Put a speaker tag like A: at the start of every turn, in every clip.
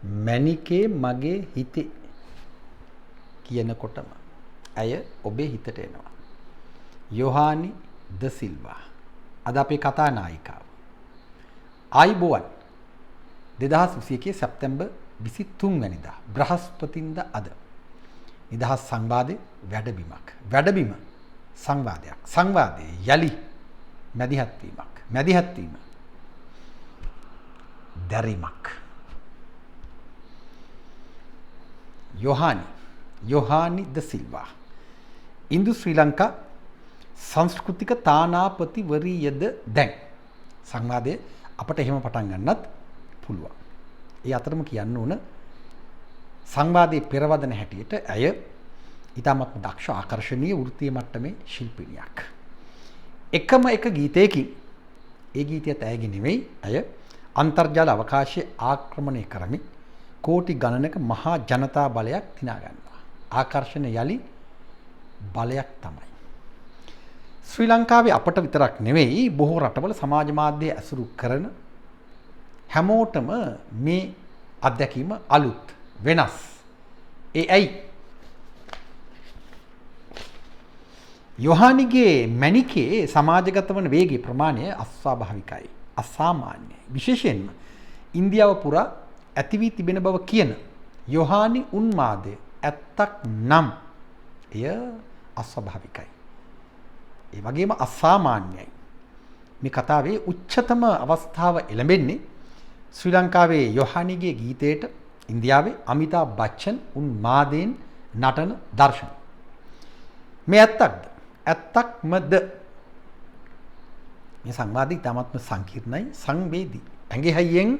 A: මැනිකේ මගේ හිතේ කියනකොටම ඇය ඔබේ හිතට එනවා. යොහානි ද සිල්වා. අද අපේ කතා නායිකාව. ආයිබෝවන් 2021 සැප්තැම්බර් 23 වෙනිදා බ්‍රහස්පතින්දා අද නිදහස් සංවාදයේ වැඩබිමක්. වැඩබිම සංවාදයක්. සංවාදයේ යලි මැදිහත් වීමක්. මැදිහත් වීම දැරීමක්. යොහානි ද සිල්වා ඉන්දු ශ්‍රී ලංකා සංස්කෘතික තානාපතිවරියද දැන් සංවාදයේ අපට එහෙම පටන් ගන්නත් පුළුවන්. ඒ අතරම කියන්න ඕන සංවාදයේ පෙරවදන හැටියට ඇය ඊටමත් දක්ෂ ආකර්ශනීය වෘත්තීය මට්ටමේ ශිල්පිනියක්. එකම එක ගීතයකින් ඒ ගීතයත් ඇයගේ නෙවෙයි ඇය අන්තර්ජාල අවකාශයේ ආක්‍රමණය කරමින් කෝටි ගණනක මහා ජනතා බලයක් දිනා ගන්නවා. ආකර්ෂණ යලි බලයක් තමයි. ශ්‍රී ලංකාවේ අපට විතරක් නෙවෙයි බොහෝ රටවල සමාජ මාධ්‍ය ඇසුරු කරන හැමෝටම මේ අත්දැකීම අලුත් වෙනස්. ඒ ඇයි? යොහානිගේ මැනිකේ සමාජගත වන වේගයේ ප්‍රමාණය අස්වාභාවිකයි. අසාමාන්‍යයි. විශේෂයෙන්ම ඉන්දියාව පුරා ඇති වී තිබෙන බව කියන යොහානි උන්මාදය ඇත්තක් නම් එය අස්වාභාවිකයි. ඒ වගේම අසාමාන්‍යයි. මේ කතාවේ උච්චතම අවස්ථාව එළඹෙන්නේ ශ්‍රී ලංකාවේ යොහානිගේ ගීතයට ඉන්දියාවේ අමිතාබ් බච්චන් උන්මාදයෙන් නටන දර්ශන. මේ ඇත්තක්ද? ඇත්තක්මද? මේ සංවාදය ඉතාමත්ම සංකීර්ණයි, සංවේදී. ඇඟේ හයියෙන්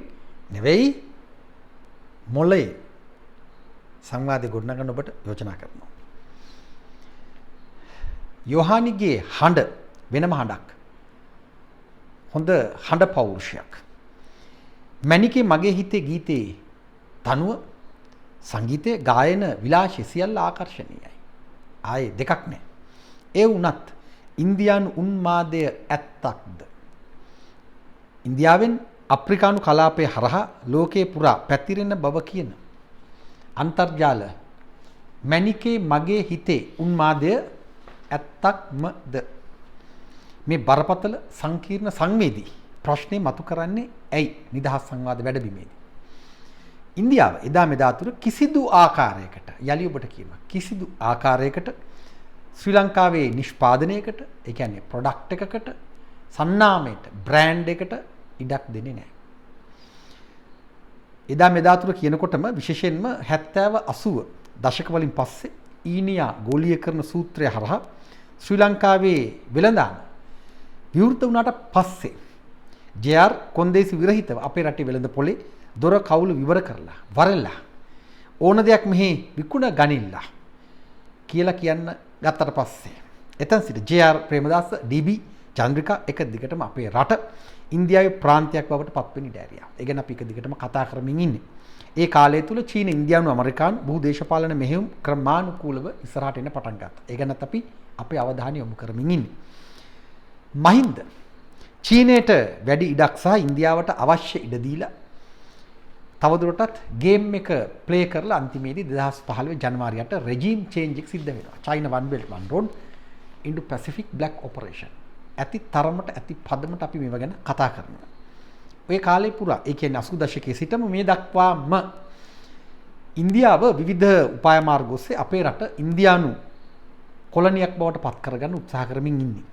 A: නෙවෙයි මොළයේ සංවාදය ගොඩනගන්න ඔබට යෝජනා කරනවා. යොහානිගේ හඬ වෙනම හඬක්. හොඳ හඬ පෞරුෂයක්. මැනිකේ මගේ හිතේ ගීතේ තනුව සංගීතයේ ගායන විලාසය සියල්ල ආකර්ශනීයයි. ආයේ දෙකක් නැහැ. ඒ වුණත් ඉන්දියානු උන්මාදය ඇත්තක්ද? ඉන්දියාවෙන් අප්‍රිකානු කලාපයේ හරහා ලෝකේ පුරා පැතිරෙන බව කියන අන්තර්ජාල මැනිකේ මගේ හිතේ උන්මාදය ඇත්තක්මද? මේ බරපතල සංකීර්ණ සංවේදී ප්‍රශ්නේ මතු කරන්නේ ඇයි නිදහස් සංවාද වැඩබිමේදී? ඉන්දියාව එදා මෙදා තුර කිසිදු ආකාරයකට යලි ඔබට කියනවා කිසිදු ආකාරයකට ශ්‍රී ලංකාවේ නිෂ්පාදනයකට ඒ කියන්නේ ප්‍රොඩක්ට් එකකට සන්නාමයට බ්‍රෑන්ඩ් එකට ඉඩක් දෙන්නේ නැහැ. එදා මෙදා තුර කියනකොටම විශේෂයෙන්ම 70 80 දශක වලින් පස්සේ ඊනියා ගෝලීයකරණ සූත්‍රය හරහා ශ්‍රී ලංකාවේ වෙළඳාම විවෘත වුණාට පස්සේ ජේ.ආර්. කොන්දේසි විරහිතව අපේ රටේ වෙළඳ පොලේ දොර කවුළු විවර කරලා වරලා ඕන දෙයක් මෙහි විකුණ ගනිල්ලා කියලා කියන්න ගත්තට පස්සේ එතන සිට ජේ.ආර්. ප්‍රේමදාස ඩී.බී. චන්ද්‍රිකා එක දිගටම අපේ රට ඉන්දියාවේ ප්‍රාන්තයක් බවට පත්වෙන ඉඩෑරියා. ඒ ගැන අපි එක දිගටම කතා කරමින් ඉන්නේ. ඒ කාලය තුල චීන, ඉන්දියානු, ඇමරිකානු බහු දේශපාලන මෙහෙයුම් ක්‍රමානුකූලව ඉස්සරහට එන්න පටන් ගත්තා. ඒ ගැනත් අපි අපේ අවධානය යොමු කරමින් ඉන්නේ. මහින්ද චීනයට වැඩි ඉඩක් සහ ඉන්දියාවට අවශ්‍ය ඉඩ දීලා තවදුරටත් ගේම් එක ප්ලේ කරලා අන්තිමේදී 2015 ජනවාරි 8 රෙජීම් චේන්ජ් එක සිද්ධ වෙනවා. China One Belt One Road Indo-Pacific Black Operation. ඇති තරමට ඇති පදමට අපි මේව ගැන කතා කරනවා. ඔය කාලේ පුරා ඒ කියන්නේ 80 දශකයේ සිටම මේ දක්වාම ඉන්දියාව විවිධ උපාය මාර්ග ඔස්සේ අපේ රට ඉන්දියානු කොලනියක් බවට පත් කරගන්න උත්සාහ කරමින් ඉන්නේ.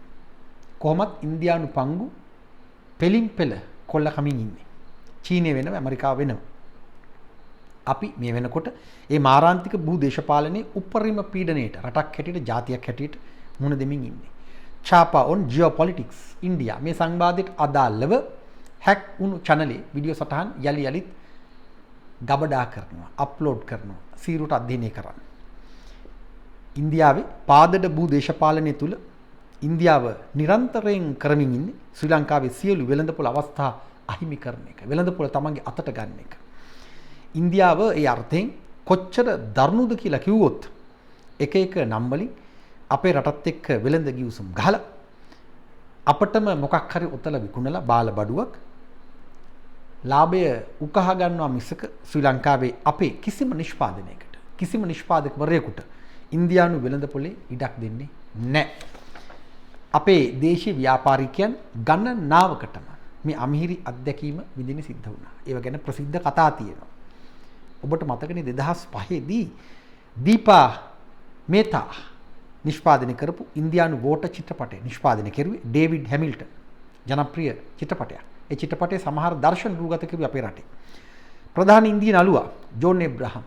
A: කොහොමත් ඉන්දියානු පංගු පෙලින් පෙළ කොල්ල කමින් ඉන්නේ. චීනය වෙනව, ඇමරිකාව වෙනව. අපි මේ වෙනකොට මේ මාරාන්තික භූ දේශපාලනයේ උපරිම පීඩනයට රටක් හැටියට, ජාතියක් හැටියට මුහුණ දෙමින් ඉන්නේ. Chapa on Geopolitics India මේ සංවාදයට අදාළව හැක් වුණු channelේ වීඩියෝ සටහන් යලි යලිත් ගබඩා කරනවා, අප්ලෝඩ් කරනවා, සීරුට අධ්‍යයනය කරන්න. ඉන්දියාවේ පාදඩ භූ දේශපාලනය තුල ඉන්දියාව නිරන්තරයෙන් කරමින් ඉන්නේ ශ්‍රී ලංකාවේ සියලු වෙළඳපොළ අවස්ථා අහිමි කරන එක. වෙළඳපොළ තමන්ගේ අතට ගන්න එක. ඉන්දියාව ඒ අර්ථයෙන් කොච්චර දරුණුද කියලා කිව්වොත් එක එක නම් වලින් අපේ රටත් එක්ක වෙළඳ ගිවිසුම් ගහලා අපටම මොකක් හරි ඔතල විකුණලා බාල බඩුවක් ලාභය උකහා ගන්නවා මිසක ශ්‍රී ලංකාවේ අපේ කිසිම නිෂ්පාදනයකට කිසිම නිෂ්පාදකවරයෙකුට ඉන්දියානු වෙළඳපොලේ ඉඩක් දෙන්නේ නැහැ. අපේ දේශීය ව්‍යාපාරිකයන් ගණනාවකටම මේ අමිහිරි අත්දැකීම විඳින්න සිද්ධ වුණා. ඒව ගැන ප්‍රසිද්ධ කතා තියෙනවා. ඔබට මතකනේ 2005 දී දීපා මේතා නිෂ්පාදනය කරපු ඉන්දියානු වෝටර් චිත්‍රපටය නිෂ්පාදනය කෙරුවේ ඩේවිඩ් හැමිල්ටන් ජනප්‍රිය චිත්‍රපටයක්. ඒ චිත්‍රපටයේ සමහර දර්ශන රූගත කෙරුවේ අපේ රටේ. ප්‍රධාන ඉන්දිය නළුවා ජෝන් ඒබ්‍රහම්.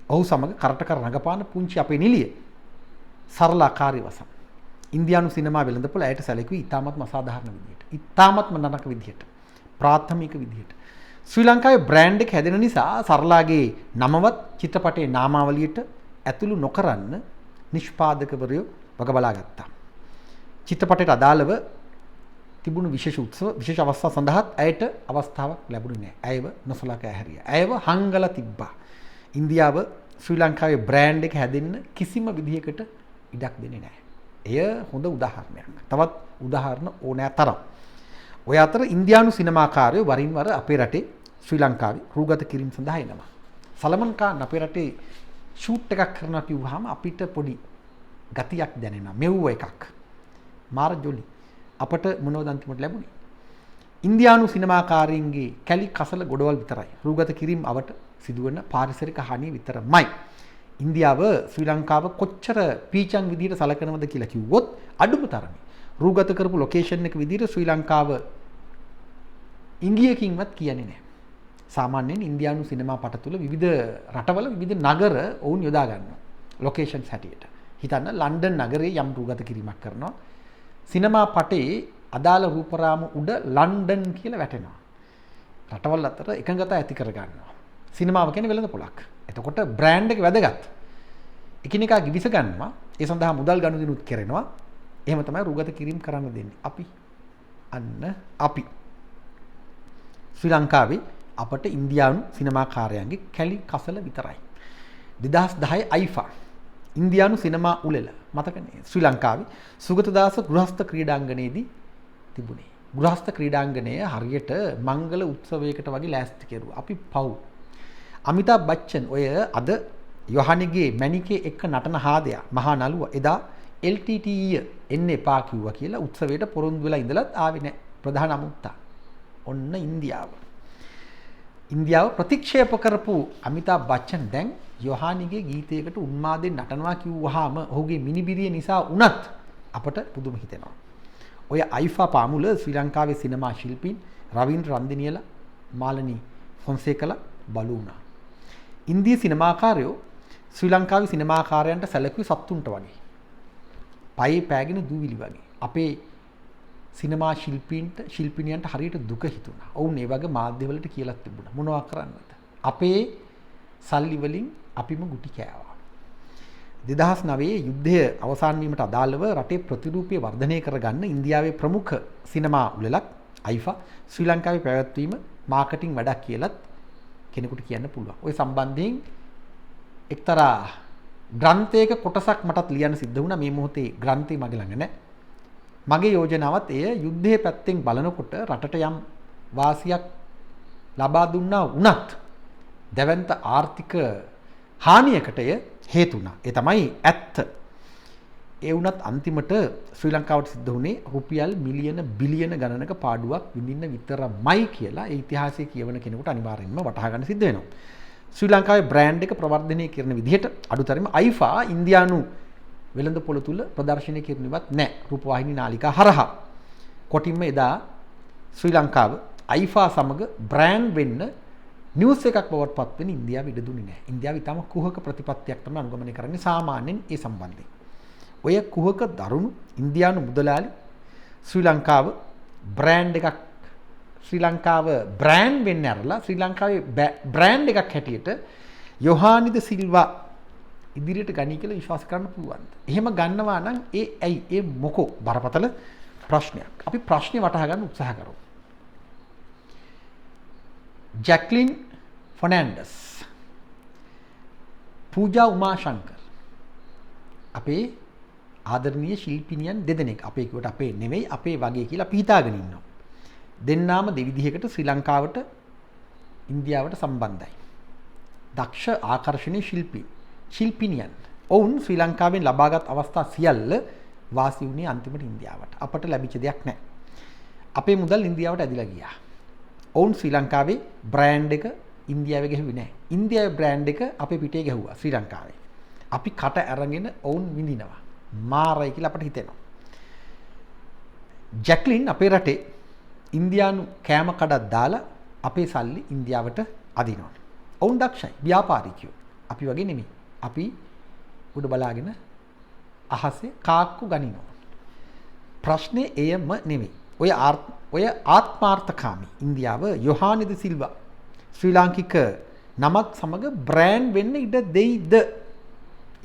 A: ඔහු සමග කරට කර රඟපාන පුංචි අපේ නිලිය සරලා කාර්යවසම්. ඉන්දියානු සිනමා වෙළඳපොළ ඇයට සැලකුවේ ඉතාමත්ම අසාධාරණ විදිහට. ඉතාමත්ම නරක විදිහට. ප්‍රාථමික විදිහට. ශ්‍රී ලංකාවේ බ්‍රෑන්ඩ් එක හැදෙන නිසා සරලාගේ නමවත් චිත්‍රපටයේ නාමාවලියට ඇතුළු නොකරන්න නිෂ්පාදකවරයෝ වග බලා ගත්තා. චිත්‍රපටයට අදාළව තිබුණු විශේෂ උත්සව විශේෂ අවස්ථා සඳහාත් ඇයට අවස්ථාවක් ලැබුණේ නැහැ. ඇයව නොසලකා හැරියා. ඇයව හංගලා තිබ්බා. ඉන්දියාව ශ්‍රී ලංකාවේ බ්‍රෑන්ඩ් එක හැදෙන්න කිසිම විදිහකට ඉඩක් දෙන්නේ නැහැ. එය හොඳ උදාහරණයක්. තවත් උදාහරණ ඕනෑ තරම්. ඔය අතර ඉන්දියානු සිනමාකාරයෝ වරින් වර අපේ රටේ ශ්‍රී ලංකාවේ රූගත කිරීම සඳහා එනවා. සලමන් ඛාන් අපේ රටේ ෂූට් එකක් කරනවා කිව්වහම අපිට පොඩි ගතියක් දැනෙනවා. මෙව්ව එකක්. මාර ජොලි. අපට මොනවද අන්තිමට ලැබුණේ? ඉන්දියානු සිනමාකාරයින්ගේ කැලි කසල ගොඩවල් විතරයි. රූගත කිරීම අවට සිදුවන පාරිසරික හානිය විතරමයි. ඉන්දියාව ශ්‍රී ලංකාව කොච්චර පීචන් විදිහට සලකනවද කියලා කිව්වොත් අඩුම තරමේ. රූගත කරපු ලොකේෂන් එක විදිහට ශ්‍රී ලංකාව ඉංග්‍රීසියෙන්වත් කියන්නේ නැහැ. සාමාන්‍යයෙන් ඉන්දියානු සිනමා පට තුල විවිධ රටවල විවිධ නගර වුන් යොදා ගන්නවා. ලොකේෂන්ස් හැටියට. හිතන්න ලන්ඩන් නගරේ යම් රූගත කිරීමක් කරනවා. සිනමා පටේ අදාළ රූපරාම උඩ ලන්ඩන් කියලා වැටෙනවා. රටවල් අතර එකඟතා ඇති කර ගන්නවා. සිනමාව කියන්නේ වෙළඳපොළක්. එතකොට බ්‍රෑන්ඩ් එක වැදගත්. එකිනෙකා ගිවිස ගන්නවා. ඒ සඳහා මුදල් ගනුදෙනුත් කරනවා. එහෙම තමයි රූගත කිරීම කරන්න දෙන්නේ. අපි ශ්‍රී ලංකාවේ අපට ඉන්දියානු සිනමාකාරයන්ගේ කැලි කසල විතරයි. 2010 අයිෆා ඉන්දියානු සිනමා උළෙල මතකනේ ශ්‍රී ලංකාවේ සුගතදාස ගෘහස්ත ක්‍රීඩාංගණයේදී තිබුණේ. ගෘහස්ත ක්‍රීඩාංගණය හරියට මංගල උත්සවයකට වගේ ලෑස්ති කෙරුවා. අපි පව්. අමිතාබ් බච්චන් ඔය අද යොහනිගේ මැනිකේ එක්ක නටන හාදයා මහා නළුවා එදා LTTE එන්න එපා කිව්වා කියලා උත්සවයට පොරොන්දු වෙලා ඉඳලත් ආවේ නැහැ. ප්‍රධාන අමුත්තා. ඔන්න ඉන්දියාව ප්‍රතික්ෂේප කරපු අමිතාබ් බච්චන් දැන් යොහානිගේ ගීතයකට උන්මාදයෙන් නටනවා කිව්වහම ඔහුගේ මිනිබිරිය නිසා වුණත් අපට පුදුම හිතෙනවා. ඔය අයිෆා පාමුල ශ්‍රී ලංකාවේ සිනමා ශිල්පීන් රවීන්ද්‍ර රන්දිනියලා මාලනී ෆොන්සේකලා බලු වුණා. ඉන්දිය සිනමාකාරයෝ ශ්‍රී ලංකාවේ සිනමාකාරයන්ට සැලකුවේ සත්තුන්ට වගේ. පයේ පෑගෙන දූවිලි වගේ. අපේ සිනමා ශිල්පිනියන්ට හරියට දුක හිතුණා. ඔවුන් ඒ වගේ මාධ්‍යවලට කියලා තිබුණා. මොනවා කරන්නද? අපේ සල්ලි වලින් අපිම ගුටි කෑවා. 2009 යුද්ධය අවසන් වීමට අදාළව රටේ ප්‍රතිරූපය වර්ධනය කරගන්න ඉන්දියාවේ ප්‍රමුඛ සිනමා උළෙලක් අයිෆා ශ්‍රී ලංකාවේ පැවැත්වීම මාකටිං වැඩක් කියලත් කෙනෙකුට කියන්න පුළුවන්. ওই සම්බන්ධයෙන් එක්තරා ග්‍රන්ථයක කොටසක් මටත් ලියන්න සිද්ධ වුණා. මේ මොහොතේ ග්‍රන්ථය මගේ ළඟ නැහැ. මගේ යෝජනාවත් එය යුද්ධයේ පැත්තෙන් බලනකොට රටට යම් වාසියක් ලබා දුන්නා වුණත් දැවැන්ත ආර්ථික හානියකට හේතු වුණා. ඒ තමයි ඇත්ත. ඒ වුණත් අන්තිමට ශ්‍රී ලංකාවට සිද්ධ වුණේ රුපියල් මිලියන බිලියන ගණනක පාඩුවක් විඳින්න විතරමයි කියලා ඒ ඉතිහාසයේ කියවන කෙනෙකුට අනිවාර්යෙන්ම වටහා ගන්න සිද්ධ වෙනවා. ශ්‍රී ලංකාවේ බ්‍රෑන්ඩ් එක ප්‍රවර්ධනය කරන විදිහට අඩුතරම අයිෆා ඉන්දියානු වෙළඳපොළ තුල ප්‍රදර්ශනය කරනවත් නැහැ. රූපවාහිනී නාලිකා හරහා. කොටින්ම එදා ශ්‍රී ලංකාව අයිෆා සමග බ්‍රෑන්ඩ් වෙන්න නිවුස් එකක් බවට පත් වෙන ඉන්දියාව ඉඩ දුන්නේ නැහැ. ඉන්දියාව ඊටම කුහක ප්‍රතිපත්තියක් තමයි අනුගමනය කරන්නේ සාමාන්‍යයෙන් ඒ සම්බන්ධයෙන්. ඔය කුහක දරුණු ඉන්දියානු මුදලාලි ශ්‍රී ලංකාව බ්‍රෑන්ඩ් එකක් ශ්‍රී ලංකාව බ්‍රෑන්ඩ් වෙන්න ඇරලා ශ්‍රී ලංකාවේ බ්‍රෑන්ඩ් එකක් හැටියට යොහානිද සිල්වා ඉදිරියට ගනී කියලා විශ්වාස කරන්න පුළුවන්. එහෙම ගන්නවා නම් ඒ මොකෝ බරපතල ප්‍රශ්නයක්. අපි ප්‍රශ්නේ වටහා ගන්න උත්සාහ කරමු. ජැක්ලින් ෆර්නෑන්ඩස් පූජා උමාශංකර් අපේ ආදරණීය ශිල්පිනියන් දෙදෙනෙක් අපේ කිව්වට අපේ නෙවෙයි අපේ වගේ කියලා අපි හිතාගෙන ඉන්නවා. දෙන්නාම දෙවිදිහකට ශ්‍රී ලංකාවට ඉන්දියාවට සම්බන්ධයි. දක්ෂ ආකර්ෂණීය ශිල්පිනියන්. ඔවුන් ශ්‍රී ලංකාවෙන් ලබාගත් අවස්ථා සියල්ල වාසි වුණේ අන්තිමට ඉන්දියාවට. අපට ලැබිච්ච දෙයක් නැහැ. අපේ මුදල් ඉන්දියාවට ඇදිලා ගියා. ඔවුන් ශ්‍රී ලංකාවේ බ්‍රෑන්ඩ් එක ඉන්දියාවේ ගැහුවේ නැහැ. ඉන්දියාවේ බ්‍රෑන්ඩ් එක අපේ පිටේ ගැහුවා ශ්‍රී ලංකාවේ. අපි කට අරගෙන ඔවුන් විඳිනවා. මාරයි කියලා අපට හිතෙනවා. ජැක්ලින් අපේ රටේ ඉන්දියානු කෑම කඩක් දාලා අපේ සල්ලි ඉන්දියාවට අදිනවා. ඔවුන් දක්ෂයි, ව්‍යාපාරිකයෝ. අපි වගේ නෙමෙයි. අපි උඩ බලාගෙන අහසේ කාක්කු ගනිනවා. ප්‍රශ්නේ එයම නෙමෙයි. ඔය ආත්මාර්ථකාමී ඉන්දියාව යොහානි ද සිල්වා ශ්‍රී ලාංකික නමක් සමග බ්‍රෑන්ඩ් වෙන්න ඉඩ දෙයිද?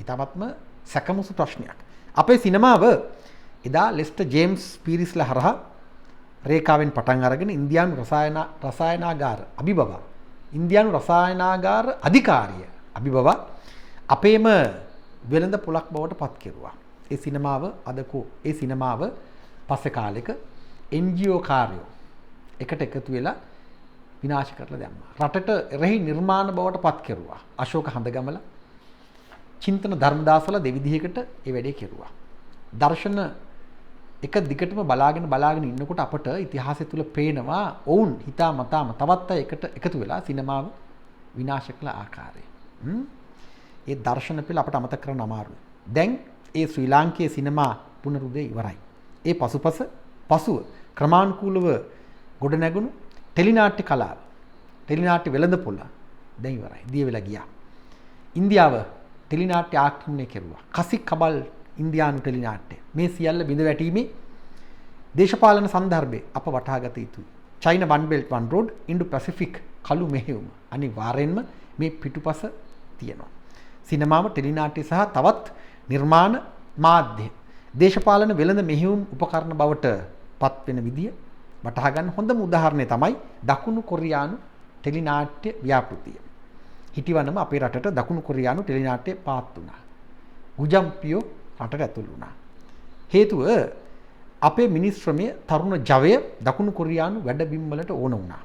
A: ඊටමත්ම සැකමුසු ප්‍රශ්නයක්. අපේ සිනමාව එදා ලෙස්ටර් ජේම්ස් පීරිස්ලා හරහා රේඛාවෙන් පටන් අරගෙන ඉන්දියානු රසායනාගාර අභිබවා ඉන්දියානු රසායනාගාර අධිකාරිය අභිබවා අපේම වෙළඳ පොලක් බවට පත් කෙරුවා. ඒ සිනමාව අදකෝ ඒ සිනමාව පස්සේ කාලෙක NGO කාර්යෝ එකට එකතු වෙලා විනාශ කරලා දැම්මා. රටට එරෙහි නිර්මාණ බවට පත් කෙරුවා. අශෝක හඳගමල චින්තන ධර්මදාසල දෙවිදිහකට ඒ වැඩේ කෙරුවා. දර්ශන එක දිගටම බලාගෙන ඉන්නකොට අපට ඉතිහාසය තුල පේනවා ඔවුන් හිතා මතාම තවත් අය එකට එකතු වෙලා සිනමාව විනාශ කළ ආකාරය. ඒ දර්ශන පෙළ අපට අමතක කරන්න අමාරුයි. දැන් ඒ ශ්‍රී ලාංකේය සිනමා පුනරුදය ඉවරයි. ඒ පසුව ක්‍රමානුකූලව ගොඩනැගුණු ටෙලිනාට්‍ය කලාව, ටෙලිනාට්‍ය වෙළඳපොළ දැන් ඉවරයි. දිය වෙලා ගියා. ඉන්දියාව ටෙලිනාට්‍ය ආක්‍රමණය කෙරුවා. කසික් කබල් ඉන්දියානු ටෙලිනාට්‍ය. මේ සියල්ල බිඳ වැටීමේ දේශපාලන සන්දර්භයේ අප වටහා ගත යුතුයි. චයින වන් බෙල්ට් වන් රෝඩ් ඉන්ඩෝ පැසිෆික් කළු මෙහෙයුම අනිවාර්යෙන්ම මේ පිටුපස තියෙනවා. සිනමාව, ටෙලිනාට්‍ය සහ තවත් නිර්මාණ මාධ්‍ය දේශපාලන වෙළඳ මෙහෙයුම් උපකරණ බවට පත් වෙන විදිය වටහා ගන්න හොඳම උදාහරණය තමයි දකුණු කොරියානු ටෙලිනාට්‍ය ව්‍යාපෘතිය. හිටිවනම අපේ රටට දකුණු කොරියානු ටෙලිනාට්‍ය පාත් වුණා. ගුජම්පියෝ රටට ඇතුළු වුණා. හේතුව අපේ මිනිස් ශ්‍රමය තරුණ ජවය දකුණු කොරියානු වැඩබිම් වලට ඕන වුණා.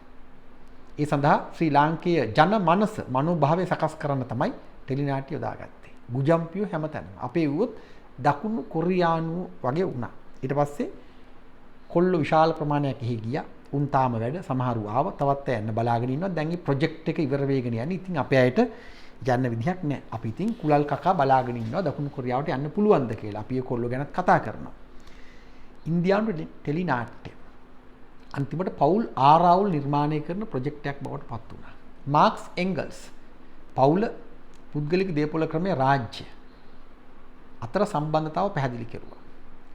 A: ඒ සඳහා ශ්‍රී ලාංකේය ජන මනස මනෝභාවය සකස් කරන්න තමයි ටෙලිනාට්‍ය යොදාගත්තේ. ගුජම්පියෝ හැමතැනම අපේ වුවොත් දකුණු කොරියානු වගේ වුණා. ඊට පස්සේ කොල්ල විශාල ප්‍රමාණයක් එහි ගියා. උන් තාම වැඩ සමහරු ආව තවත් අය යන්න බලාගෙන ඉන්නවා. දැන් මේ ප්‍රොජෙක්ට් එක ඉවර වෙගෙන යන්නේ. ඉතින් අපේ අයට යන්න විදිහක් නැහැ. අපි ඉතින් කුලල් කකා බලාගෙන ඉන්නවා දකුණු කොරියාවට යන්න පුළුවන්ද කියලා. අපි ඒ කොල්ලෝ ගැනත් කතා කරනවා. ඉන්දියානු ටෙලිනාට්‍ය අන්තිමට පවුල් ආරවුල් නිර්මාණය කරන ප්‍රොජෙක්ට් එකක් බවට පත් වුණා. මාක්ස් එංගල්ස් පවුල පුද්ගලික දේපොළ ක්‍රමයේ රාජ්‍ය අතර සම්බන්ධතාව පැහැදිලි කෙරුවා.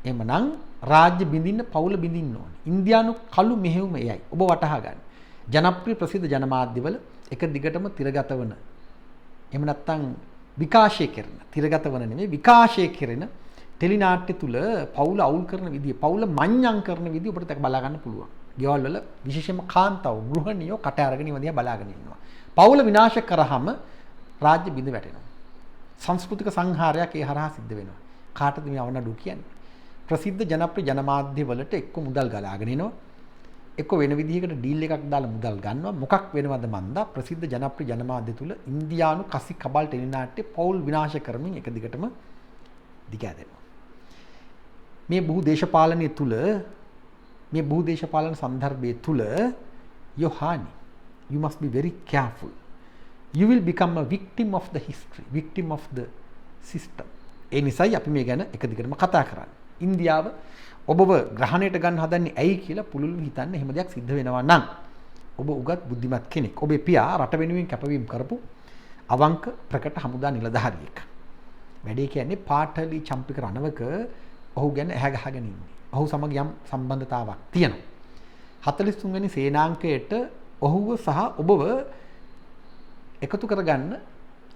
A: එහෙමනම් රාජ්‍ය බිඳින්න පවුල බිඳින්න ඕනේ. ඉන්දියානු කළු මෙහෙයුම එයයි. ඔබ වටහා ගන්න. ජනප්‍රිය ප්‍රසිද්ධ ජනමාධ්‍යවල එක දිගටම තිරගත වන එහෙම නැත්නම් විකාශය කරන තිරගත වන නෙමෙයි විකාශය කරන ටෙලිනාට්‍ය තුල පවුල අවුල් කරන විදිය, පවුල මඤ්ඤම් කරන විදිය ඔබට දැක බලා ගන්න පුළුවන්. ගෙවල් වල විශේෂයෙන්ම කාන්තාව ගෘහණියෝ කට අරගෙන ඉව දිහා බලාගෙන ඉන්නවා. පවුල විනාශ කරාම රාජ්‍ය බිඳ වැටෙනවා. සංස්කෘතික සංහාරයක් ඒ හරහා සිද්ධ වෙනවා. කාටද මේ අවනඩු කියන්නේ? ප්‍රසිද්ධ ජනප්‍රිය ජනමාධ්‍ය වලට එක්ක මුදල් ගලාගෙන එනවා. එක්ක වෙන විදිහකට ඩීල් එකක් දාලා මුදල් ගන්නවා. මොකක් වෙනවද මන්දා? ප්‍රසිද්ධ ජනප්‍රිය ජනමාධ්‍ය තුල ඉන්දියානු කසි කබල් ටෙලිනාට්‍ය පවුල් විනාශ කරමින් එක දිගටම දිගහැදෙනවා. මේ බහු දේශපාලනයේ තුල මේ බහු දේශපාලන සන්දර්භයේ තුල යොහානි you must be very careful. You will become a victim of the history, victim of the system. ඒ නිසායි අපි මේ ගැන එක දිගටම කතා කරන්නේ. ඉන්දියාව ඔබව ග්‍රහණයට ගන්න හදන්නේ ඇයි කියලා පුළුල්ව හිතන්න එහෙම දෙයක් සිද්ධ වෙනවා නම් ඔබ උගත් බුද්ධිමත් කෙනෙක්. ඔබේ පියා රට වෙනුවෙන් කැපවීම කරපු අවංක ප්‍රකට හමුදා නිලධාරියෙක්. වැඩේ කියන්නේ පාඨලි චම්පික රණවක ඔහු ගැන ඇහැ ගහගෙන ඉන්නේ. ඔහු සමග යම් සම්බන්ධතාවක් තියෙනවා. 43 වෙනි සේනාංකයට ඔහුව සහ ඔබව එකතු කරගන්න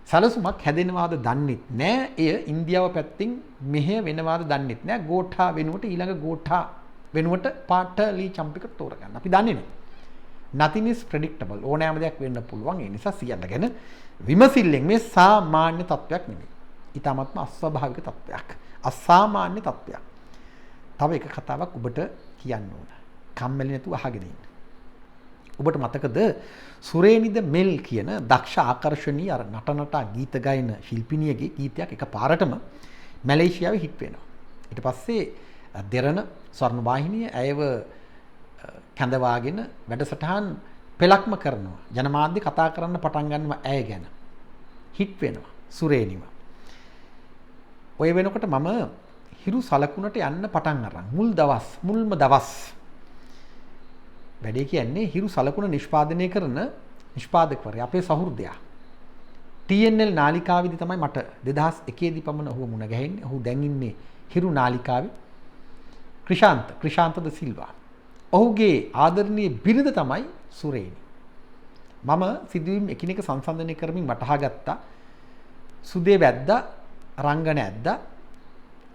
A: සලසුමක් හැදෙනවාද දන්නෙත් නෑ. එය ඉන්දියාව පැත්තෙන් මෙහෙ වෙනවාද දන්නෙත් නෑ. ගෝඨා වෙනුවට ඊළඟ ගෝඨා වෙනුවට පාඨලි චම්පික තෝරගන්න. අපි දන්නේ නෑ. nothing is predictable. ඕනෑම දෙයක් වෙන්න පුළුවන්. ඒ නිසා සියල්ල ගැන විමසිල්ලෙන් මේ සාමාන්‍ය තත්වයක් නෙමෙයි. ඊටමත්ම අස්වාභාවික තත්වයක්. අසාමාන්‍ය තත්වයක්. තව එක කතාවක් ඔබට කියන්න ඕන. කම්මැලි නැතුව අහගෙන ඉන්න. ඔබට මතකද සුරේනිද මෙල් කියන දක්ෂ ආකර්ශනීය අර නටනටා ගීත ගායන ශිල්පිනියගේ ගීතයක් එකපාරටම මැලේසියාවේ හිට් වෙනවා. ඊට පස්සේ දෙරණ ස්වර්ණවාහිනිය ඇයව කැඳවාගෙන වැඩසටහන් පෙළක්ම කරනවා. ජනමාධ්‍ය කතා කරන්න පටන් ගන්නවා ඇය ගැන. හිට් වෙනවා සුරේනිව. ඔය වෙනකොට මම හිරු සලකුණට යන්න පටන් අරන් මුල්ම දවස් වැඩේ කියන්නේ හිරු සලකුණ නිෂ්පාදනය කරන නිෂ්පාදකවරයා අපේ සහෘදයා TNL නාලිකාවේදී තමයි මට 2001 දී පමණ ඔහු මුණ ගැහෙන්නේ. ඔහු දැන් ඉන්නේ හිරු නාලිකාවේ. ක්‍රිෂාන්ත ද සිල්වා. ඔහුගේ ආදරණීය බිරිඳ තමයි සුරේනි. මම සිදුවීම් එකිනෙක සංසන්දනය කරමින් වටහා ගත්තා. සුදේ වැද්දා රංගන ඇද්දා.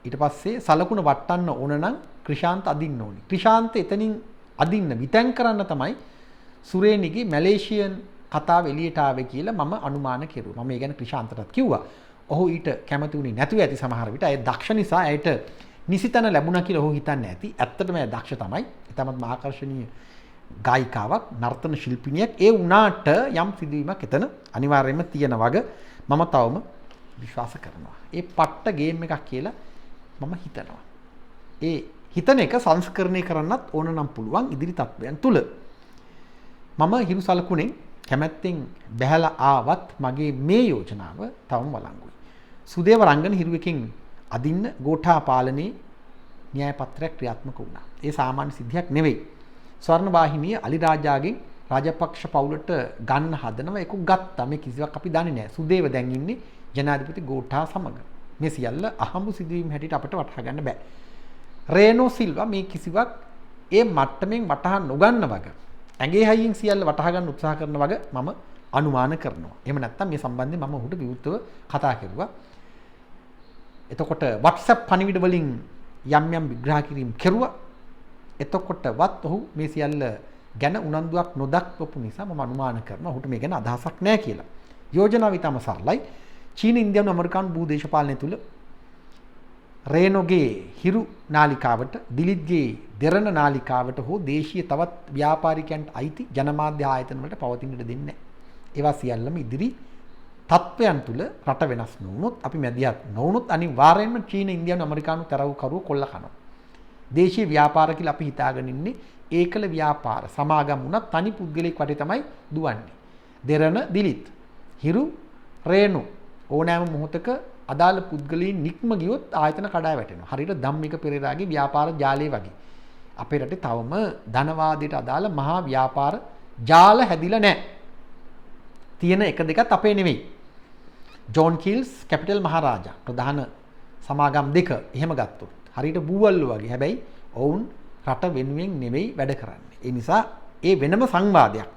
A: ඊට පස්සේ සලකුණ වටන්න ඕන නම් ක්‍රිෂාන්ත අදින්න ඕනේ. ක්‍රිෂාන්ත එතනින් අදින්න විතැන් කරන්න තමයි සුරේනිගේ මැලේසියන් කතාව එළියට ආවේ කියලා මම අනුමාන කෙරුවා. මම ඒ ගැන ක්‍රිෂාන්තටත් කිව්වා. ඔහු ඊට කැමති වුණේ නැතුව ඇති සමහර විට. අය දක්ෂ නිසා ඇයට නිසිතන ලැබුණා කියලා ඔහු හිතන්නේ ඇති. ඇත්තටම ඇය දක්ෂ තමයි. ඊටමත් ආකර්ශනීය ගායිකාවක්, නර්තන ශිල්පිනියක්. ඒ වුණාට යම් සිදුවීමක් එතන අනිවාර්යයෙන්ම තියෙන වගේ මම තවම විශ්වාස කරනවා. ඒ පට්ට ගේම් එකක් කියලා මම හිතනවා. ඒ හිතන එක සංස්කරණය කරන්නත් ඕන නම් පුළුවන් ඉදිරි තත්ත්වයන් තුල. මම හිරු සලකුණෙන් කැමැත්තෙන් බැහැලා ආවත් මගේ මේ යෝජනාව තවම වළංගුයි. සුදේව රංගන හිරුවකින් අදින්න ගෝඨා පාලනයේ න්‍යාය පත්‍රයක් ක්‍රියාත්මක වුණා. ඒ සාමාන්‍ය සිද්ධියක් නෙවෙයි. ස්වර්ණ වාහිනිය අලි රාජාගෙන් රාජපක්ෂ පවුලට ගන්න හදනවා. ඒක ගත්තා. මේ කිසිවක් අපි දන්නේ නැහැ. සුදේව දැන් ඉන්නේ ජනාධිපති ගෝඨා සමග. මේ සියල්ල අහඹු සිදුවීම් හැටියට අපිට වටහා ගන්න බෑ. රේනෝ සිල්වා මේ කිසිවක් ඒ මට්ටමින් වටහා නොගන්න වගේ ඇගේ හයියෙන් සියල්ල වටහා ගන්න උත්සාහ කරන වගේ මම අනුමාන කරනවා. එහෙම නැත්නම් මේ සම්බන්ධයෙන් මම ඔහුට විවෘතව කතා කරුවා. එතකොට WhatsApp පණිවිඩ වලින් යම් විග්‍රහ කිරීම කෙරුවා. එතකොටවත් ඔහු මේ සියල්ල ගැන උනන්දුවක් නොදක්වපු නිසා මම අනුමාන කරනවා ඔහුට මේ ගැන අදහසක් නැහැ කියලා. යෝජනාව ඊටම සරලයි. චීන, ඉන්දියානු, ඇමරිකානු භූ දේශපාලනය තුල රේනෝගේ හිරු නාලිකාවට, දිලිත්ගේ දෙරණ නාලිකාවට හෝ දේශීය තවත් ව්‍යාපාරිකයන්ට අයිති ජනමාධ්‍ය ආයතන වලට පවතින ඉඩ දෙන්නේ නැහැ. ඒවා සියල්ලම ඉදිරි තත්ත්වයන් තුල රට වෙනස් නොවුනොත්, අපි මැදිහත් නොවුනොත් අනිවාර්යයෙන්ම චීන, ඉන්දියානු, ඇමරිකානු තරවකරුවෝ කොල්ල කනවා. දේශීය ව්‍යාපාර කියලා අපි හිතාගෙන ඉන්නේ ඒකල ව්‍යාපාර. සමාගම් වුණත් තනි පුද්ගලෙක් වටේ තමයි දුවන්නේ. දෙරණ, දිලිත්, හිරු, රේනෝ ඕනෑම මොහොතක අදාළ පුද්ගලයන් නික්ම ගියොත් ආයතන කඩා වැටෙනවා. හරියට ධම්මික පෙරේරාගේ ව්‍යාපාර ජාලය වගේ. අපේ රටේ තවම ධනවාදයට අදාළ මහා ව්‍යාපාර ජාල හැදිලා නැහැ. තියෙන එක දෙකත් අපේ නෙවෙයි. ජෝන් කීල්ස්, කැපිටල් මහරජා ප්‍රධාන සමාගම් දෙක එහෙම ගත්තොත් හරියට බූවල්ලෝ වගේ. හැබැයි ඔවුන් රට වෙනුවෙන් නෙවෙයි වැඩ කරන්නේ. ඒ නිසා ඒ වෙනම සංවාදයක්.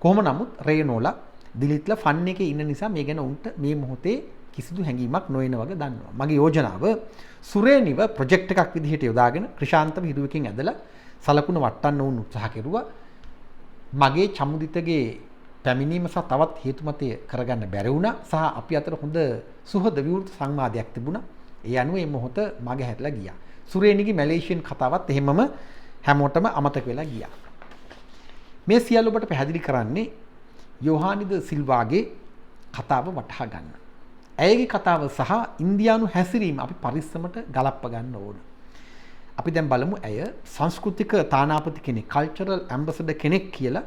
A: කොහොම නමුත් රේනෝලා දිලිත්ලා ෆන් එකේ ඉන්න නිසා මේ ගැන උන්ට මේ මොහොතේ කිසිදු හැඟීමක් නොවන වගේ දන්නවා. මගේ යෝජනාව සුරේනිව ප්‍රොජෙක්ට් එකක් විදිහට යොදාගෙන ක්‍රිෂාන්තව හිරුවකින් ඇදලා සලකුණ වටන්න උන් උත්සාහ කෙරුවා. මගේ චමුදිතගේ පැමිණීම සහ තවත් හේතුමතය කරගන්න බැරි වුණා. සහ අපි අතර හොඳ සුහද විවෘත සංවාදයක් තිබුණා. ඒ අනුව මේ මොහොත මගේ හැටලා ගියා. සුරේනිගේ මැලේසියන් කතාවත් එහෙමම හැමෝටම අමතක වෙලා ගියා. මේ සියල්ල ඔබට පැහැදිලි කරන්නේ යෝහානිද සිල්වාගේ කතාව වටහා ගන්න. ඇයගේ කතාව සහ ඉන්දියානු හැසිරීම අපි පරිස්සමට ගලප්ප ගන්න ඕන. අපි දැන් බලමු ඇය සංස්කෘතික තානාපති කෙනෙක්, කල්චරල් ඇම්බැසඩර් කෙනෙක් කියලා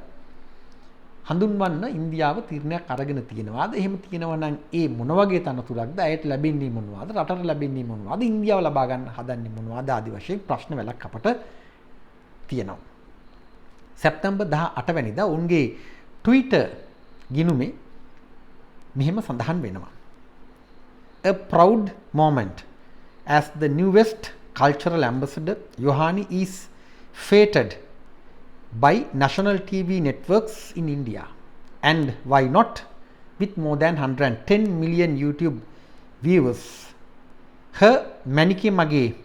A: හඳුන්වන්න ඉන්දියාව තීරණයක් අරගෙන තියෙනවාද? එහෙම තියෙනවා නම් ඒ මොන වගේ තනතුරක්ද? ඇයට ලැබෙන්නේ මොනවද? රටට ලැබෙන්නේ මොනවද? ඉන්දියාව ලබා ගන්න හදන්නේ මොනවද? ආදි වශයෙන් ප්‍රශ්න වලක් අපට තියෙනවා. සැප්තැම්බර් 18 වැනිදා උන්ගේ ට්විටර් ගිණුමේ මෙහෙම සඳහන් වෙනවා. A proud moment as the newest cultural ambassador, Yohani is feted by national TV networks in India, and why not with more than 110 million YouTube viewers. Her Manike Mage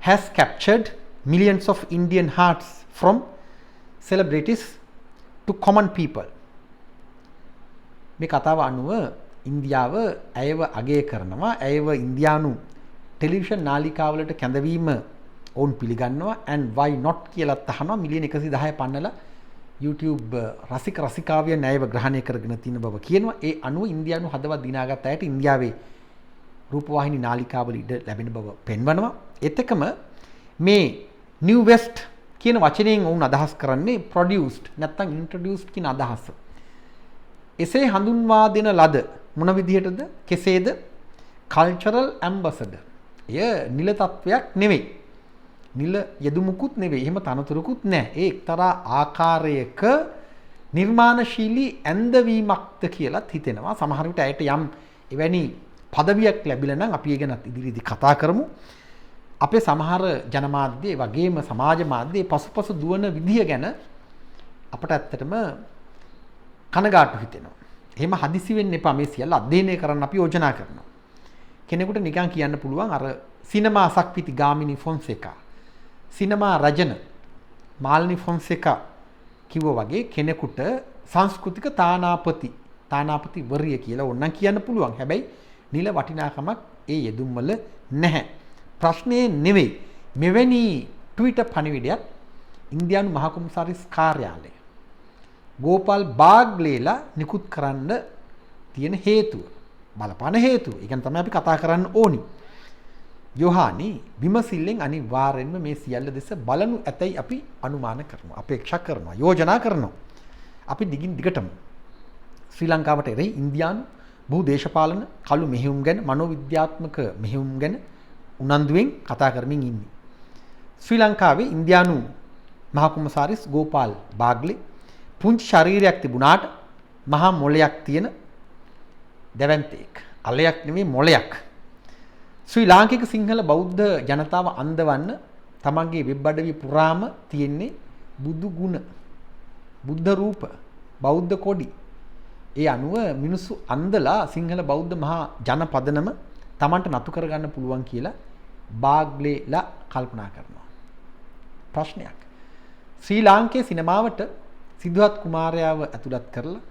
A: has captured millions of Indian hearts from celebrities to common people. මේ කතාව අනුව ඉන්දියාව ඇයව අගය කරනවා. ඇයව ඉන්දියානු television නාලිකාවලට කැඳවීම ඔවුන් පිළිගන්නවා and why not කියලා අහනවා මිලියන 110 පන්නලා YouTube රසික රසිකාවිය ණයව ග්‍රහණය කරගෙන තියෙන බව කියනවා. ඒ අනුව ඉන්දියානු හදවත් දිනාගත් අයට ඉන්දියාවේ රූපවාහිනී නාලිකාවල ඉඩ ලැබෙන බව පෙන්වනවා. ඒත් එක්කම මේ New West කියන වචනයෙන් වුන් අදහස් කරන්නේ produced නැත්නම් introduced කියන අදහස. එසේ හඳුන්වා දෙන ලද මොන විදිහටද කෙසේද cultural ambassador. එය නිල තත්වයක් නෙවෙයි. නිල යෙදුමුකුත් නෙවෙයි. එහෙම තනතුරකුත් නැහැ. ඒ එක්තරා ආකාරයක නිර්මාණශීලී ඇන්දවීමක්ද කියලාත් හිතෙනවා. සමහර විට ඇයට යම් එවැනි පදවියක් ලැබිලා නම් අපි ඒ ගැන ඉදිරියේදී කතා කරමු. අපේ සමහර ජනමාධ්‍ය වගේම සමාජ මාධ්‍ය පසුපසු දුවන විදිය ගැන අපට ඇත්තටම කනගාටු හිතෙනවා. එහෙම හදිසි වෙන්න එපා. මේ සියල්ල අධ්‍යයනය කරන්න අපි යෝජනා කරනවා. කෙනෙකුට නිකන් කියන්න පුළුවන් අර සිනමා සක්විති ගාමිණී ෆොන්සේකා, සිනමා රජන මාල්නි ෆොන්සේකා කිව්වා වගේ කෙනෙකුට සංස්කෘතික තානාපති වරිය කියලා ඕනනම් කියන්න පුළුවන්. හැබැයි නිල වටිනාකමක් ඒ යෙදුම් වල නැහැ. ප්‍රශ්නේ නෙවෙයි. මෙවැනි ට්විටර් පණිවිඩයක් ඉන්දියානු මහ කොමසාරිස් කාර්යාලය ගෝපාල් බාග්ලේලා නිකුත් කරන්න තියෙන හේතුව, බලපාන හේතුව. ඒ කියන්නේ තමයි අපි කතා කරන්න ඕනි. යොහානි විමසිල්ලෙන් අනිවාර්යෙන්ම මේ සියල්ල දෙස බලනු ඇතැයි අපි අනුමාන කරනවා, අපේක්ෂා කරනවා, යෝජනා කරනවා. අපි දිගින් දිගටම ශ්‍රී ලංකාවට එරෙහි ඉන්දියානු බහු දේශපාලන කළු මෙහෙයුම් ගැන, මනෝවිද්‍යාත්මක මෙහෙයුම් ගැන උනන්දුවෙන් කතා කරමින් ඉන්නේ. ශ්‍රී ලංකාවේ ඉන්දියානු මහ කොමසාරිස් ගෝපාල් බාග්ලේ පුංචි ශරීරයක් තිබුණාට මහා මොළයක් තියෙන දැවැන්තෙක්. අලයක් නෙමෙයි මොළයක්. ශ්‍රී ලාංකික සිංහල බෞද්ධ ජනතාව අන්දවන්න තමන්ගේ වෙබ් අඩවිය පුරාම තියෙන්නේ බුදු ගුණ, බුද්ධ රූප, බෞද්ධ කොඩි. ඒ අනුව මිනිස්සු අන්දලා සිංහල බෞද්ධ මහා ජනපදනම තමන්ට නතු කරගන්න පුළුවන් කියලා බාග්ලේලා කල්පනා කරනවා. ප්‍රශ්නයක්. ශ්‍රී ලාංකේය සිනමාවට සිද්ධාර්ථ කුමාරයාව ඇතුළත් කරලා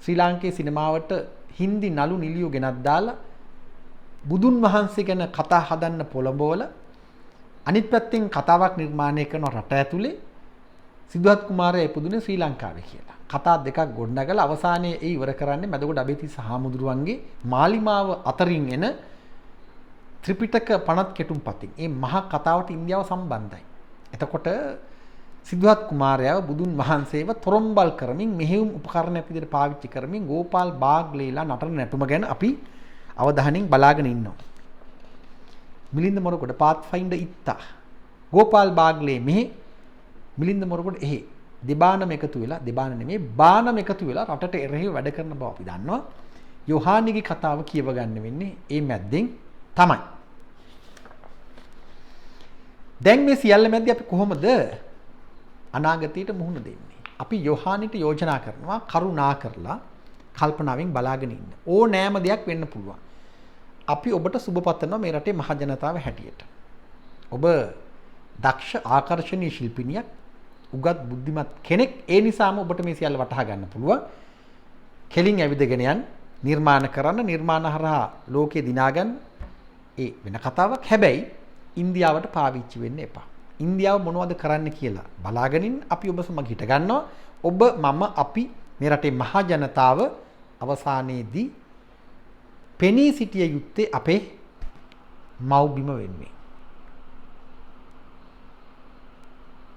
A: ශ්‍රී ලාංකේය සිනමාවට හින්දි නළු නිලියෝ ගෙනත් දාලා බුදුන් වහන්සේ ගැන කතා හදන්න පොළඹවල අනිත් පැත්තෙන් කතාවක් නිර්මාණය කරන රට ඇතුලේ සිද්ධාර්ථ කුමාරයා ඉපදුනේ ශ්‍රී ලංකාවේ කියලා. කතා දෙකක් ගොඩනගලා අවසානයේ ඒ ඉවර කරන්නේ මැදගොඩ අබේතිස්ස හාමුදුරුවන්ගේ මාලිමාව අතරින් එන ත්‍රිපිටක පනත් කෙටුම්පතින්. මේ මහා කතාවට ඉන්දියාව සම්බන්ධයි. එතකොට සිද්ධාර්ථ කුමාරයාව බුදුන් වහන්සේව තොරම්බල් කරමින් මෙහෙයුම් උපකරණයක් විදිහට පාවිච්චි කරමින් ගෝපාල් බාග්ලේලා නටන නැටුම ගැන අපි අවධානයෙන් බලාගෙන ඉන්නවා. මිලින්ද මොරගොඩ පාත්ෆයින්ඩර් ඉත්තා ගෝපාල් බාග්ලේ මෙහි මිලින්ද මොරගොඩ එහි දෙබානම එකතු වෙලා, දෙබාන නෙමෙයි බානම එකතු වෙලා රටට එරෙහිව වැඩ කරන බව අපි දන්නවා. යොහානිගේ කතාව කියව ගන්න වෙන්නේ මේ මැද්දෙන් තමයි. දැන් මේ සියල්ල මැද්දේ අපි කොහොමද අනාගතයට මුහුණ දෙන්නේ? අපි යොහානිට යෝජනා කරනවා කරුණා කරලා කල්පනාවෙන් බලාගෙන ඉන්න. ඕනෑම දෙයක් වෙන්න පුළුවන්. අපි ඔබට සුබ පතනවා මේ රටේ මහ ජනතාව හැටියට. ඔබ දක්ෂ ආකර්ෂණීය ශිල්පිනියක්, උගත් බුද්ධිමත් කෙනෙක්. ඒ නිසාම ඔබට මේ සියල්ල වටහා ගන්න පුළුවන්. කෙලින් ඇවිදගෙන යන්න, නිර්මාණ කරන්න, නිර්මාණ හරහා ලෝකේ දිනාගන්න. ඒ වෙන කතාවක්. හැබැයි ඉන්දියාවට පාවිච්චි වෙන්න එපා. ඉන්දියාව මොනවද කරන්න කියලා බලාගෙනින් අපි ඔබ සමග හිට ගන්නවා. ඔබ මම අපි මේ රටේ මහා ජනතාව අවසානයේදී පෙනී සිටිය යුත්තේ අපේ මව්බිම වෙනුවෙන්.